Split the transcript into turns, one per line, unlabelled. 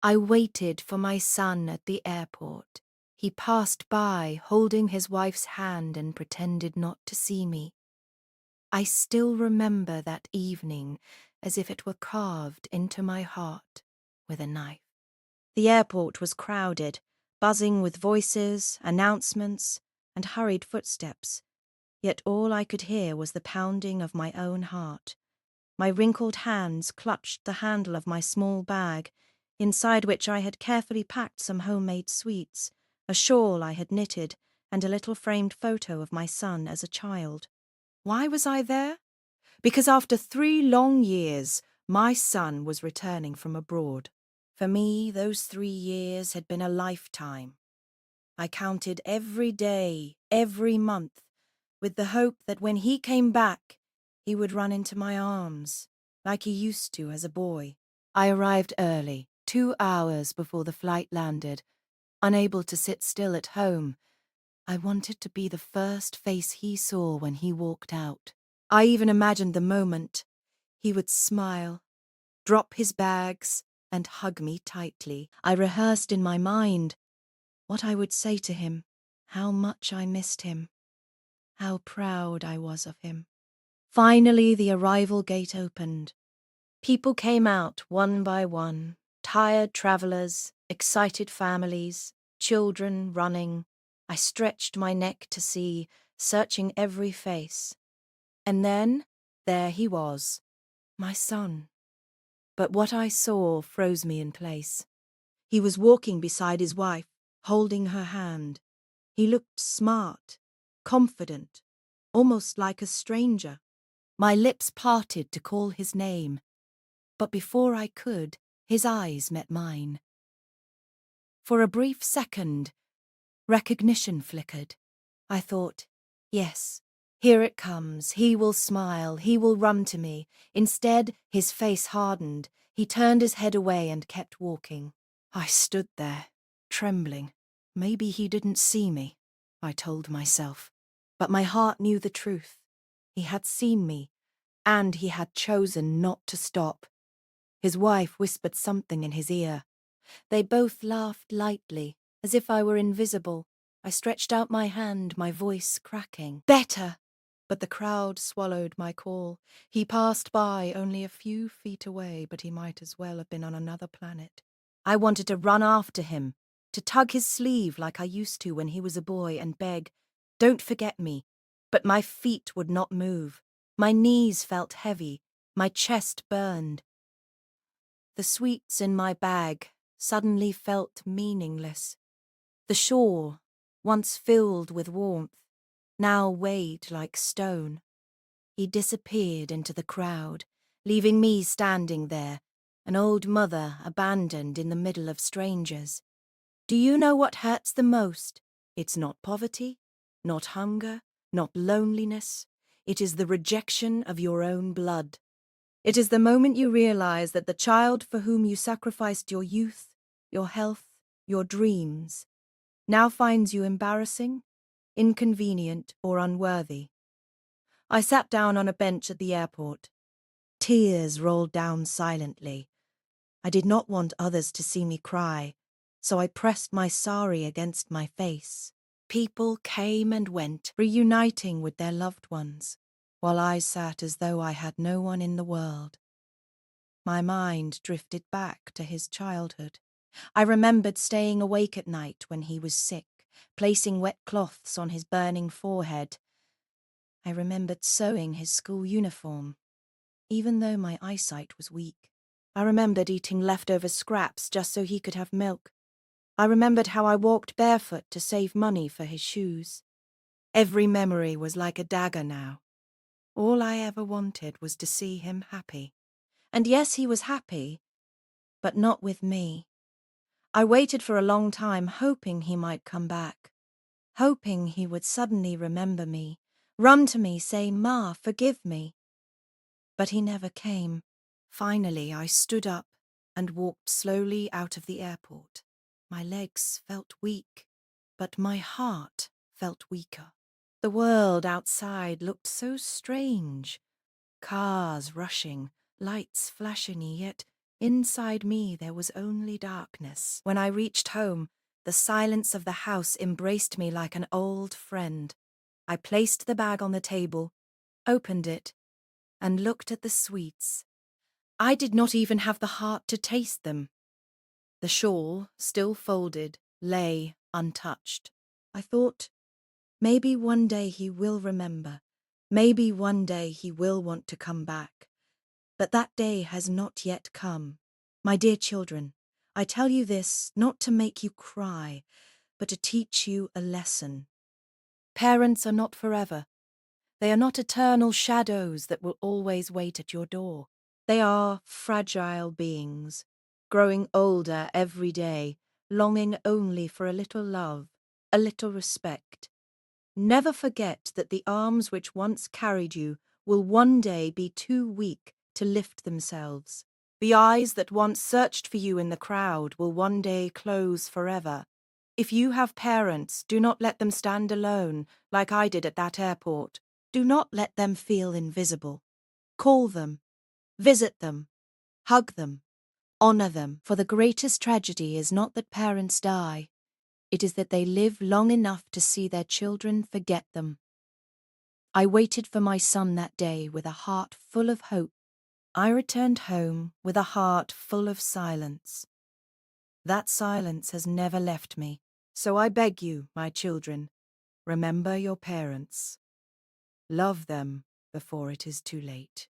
I waited for my son at the airport. He passed by, holding his wife's hand, and pretended not to see me. I still remember that evening as if it were carved into my heart with a knife.
The airport was crowded, buzzing with voices, announcements, and hurried footsteps, yet all I could hear was the pounding of my own heart. My wrinkled hands clutched the handle of my small bag, inside which I had carefully packed some homemade sweets, a shawl I had knitted, and a little framed photo of my son as a child.
Why was I there? Because after 3 long years, my son was returning from abroad. For me, those 3 years had been a lifetime. I counted every day, every month, with the hope that when he came back, he would run into my arms, like he used to as a boy. I arrived early, 2 hours before the flight landed, unable to sit still at home. I wanted to be the first face he saw when he walked out. I even imagined the moment he would smile, drop his bags, and hug me tightly.
I rehearsed in my mind what I would say to him, how much I missed him, how proud I was of him. Finally, the arrival gate opened. People came out one by one, tired travellers, excited families, children running. I stretched my neck to see, searching every face.
And then, there he was, my son. But what I saw froze me in place.
He was walking beside his wife, holding her hand. He looked smart, confident, almost like a stranger.
My lips parted to call his name, but before I could, his eyes met mine. For a brief second, recognition flickered. I thought, yes, here it comes. He will smile. He will run to me. Instead, his face hardened. He turned his head away and kept walking. I stood there, trembling. Maybe he didn't see me, I told myself. But my heart knew the truth. He had seen me, and he had chosen not to stop. His wife whispered something in his ear. They both laughed lightly, as if I were invisible. I stretched out my hand, my voice cracking. Better! But the crowd swallowed my call. He passed by only a few feet away, but he might as well have been on another planet. I wanted to run after him, to tug his sleeve like I used to when he was a boy and beg, "Don't forget me." But my feet would not move. My knees felt heavy. My chest burned. The sweets in my bag suddenly felt meaningless. The shore, once filled with warmth, now weighed like stone. He disappeared into the crowd, leaving me standing there, an old mother abandoned in the middle of strangers. Do you know what hurts the most? It's not poverty, not hunger, not loneliness. It is the rejection of your own blood. It is the moment you realize that the child for whom you sacrificed your youth, your health, your dreams, now finds you embarrassing, inconvenient, or unworthy. I sat down on a bench at the airport. Tears rolled down silently. I did not want others to see me cry, so I pressed my sari against my face. People came and went, reuniting with their loved ones, while I sat as though I had no one in the world. My mind drifted back to his childhood. I remembered staying awake at night when he was sick, placing wet cloths on his burning forehead. I remembered sewing his school uniform, even though my eyesight was weak. I remembered eating leftover scraps just so he could have milk. I remembered how I walked barefoot to save money for his shoes. Every memory was like a dagger now. All I ever wanted was to see him happy. And yes, he was happy, but not with me. I waited for a long time, hoping he might come back, hoping he would suddenly remember me, run to me, say, "Ma, forgive me." But he never came. Finally, I stood up and walked slowly out of the airport. My legs felt weak, but my heart felt weaker. The world outside looked so strange. Cars rushing, lights flashing, yet Inside me there was only darkness. When I reached home, the silence of the house embraced me like an old friend. I placed the bag on the table, opened it, and looked at the sweets. I did not even have the heart to taste them. The shawl, still folded, lay untouched.
I thought, maybe one day he will remember. Maybe one day he will want to come back. But that day has not yet come. My dear children, I tell you this not to make you cry, but to teach you a lesson.
Parents are not forever. They are not eternal shadows that will always wait at your door.
They are fragile beings, growing older every day, longing only for a little love, a little respect. Never forget that the arms which once carried you will one day be too weak to lift themselves.
The eyes that once searched for you in the crowd will one day close forever. If you have parents, do not let them stand alone like I did at that airport.
Do not let them feel invisible. Call them, visit them, hug them, honor them, for the greatest tragedy is not that parents die. It is that they live long enough to see their children forget them. I waited for my son that day with a heart full of hope.
I returned home with a heart full of silence. That silence has never left me, so I beg you, my children, remember your parents. Love them before it is too late.